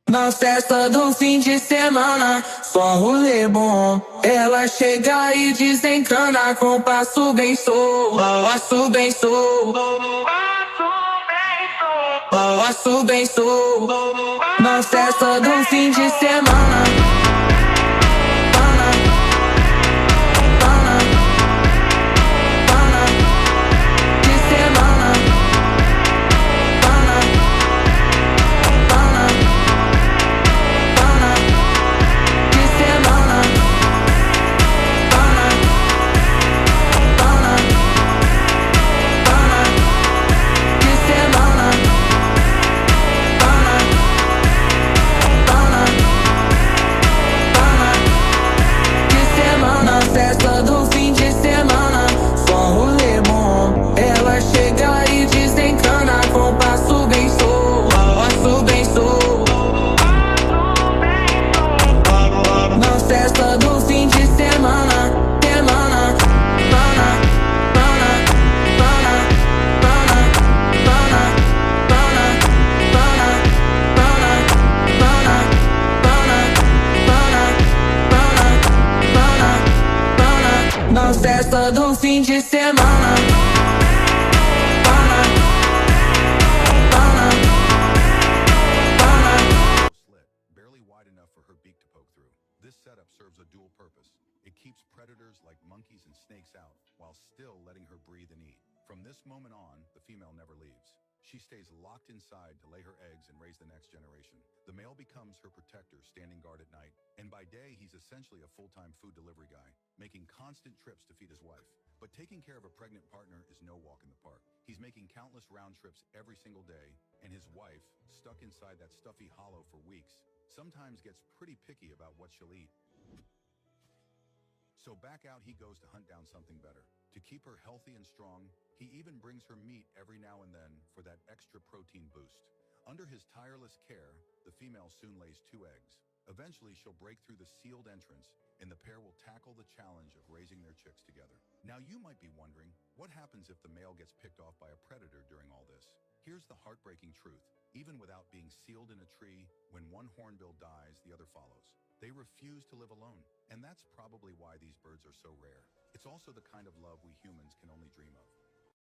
Na festa do fim de semana, só um rolê bom. Ela chega e desencana com passo bem solto, passo bem solto, passo bem solto. Na festa do fim de semana. Festa do fim de semana, só um rolê bom. Ela chega e desencana com passo bem solto, passo bem solto. Na festa do fim de semana, semana, pana, pana, pana, pana, pana, pana, pana, pana, pana, pana, pana, pana. Na festa do fim de semana. Slit, barely wide enough for her beak to poke through. This setup serves a dual purpose. It keeps predators like monkeys and snakes out, while still letting her breathe and eat. From this moment on, the female never leaves. She stays locked inside to lay her eggs and raise the next generation. The male becomes her protector, standing guard at night. And by day, he's essentially a full-time food delivery guy, making constant trips to feed his wife. But taking care of a pregnant partner is no walk in the park. He's making countless round trips every single day, and his wife, stuck inside that stuffy hollow for weeks, sometimes gets pretty picky about what she'll eat. So back out he goes to hunt down something better. To keep her healthy and strong, he even brings her meat every now and then for that extra protein boost. Under his tireless care, the female soon lays 2 eggs. Eventually, she'll break through the sealed entrance, and the pair will tackle the challenge of raising their chicks together. Now you might be wondering, what happens if the male gets picked off by a predator during all this? Here's the heartbreaking truth. Even without being sealed in a tree, when one hornbill dies, the other follows. They refuse to live alone, and that's probably why these birds are so rare. It's also the kind of love we humans can only dream of.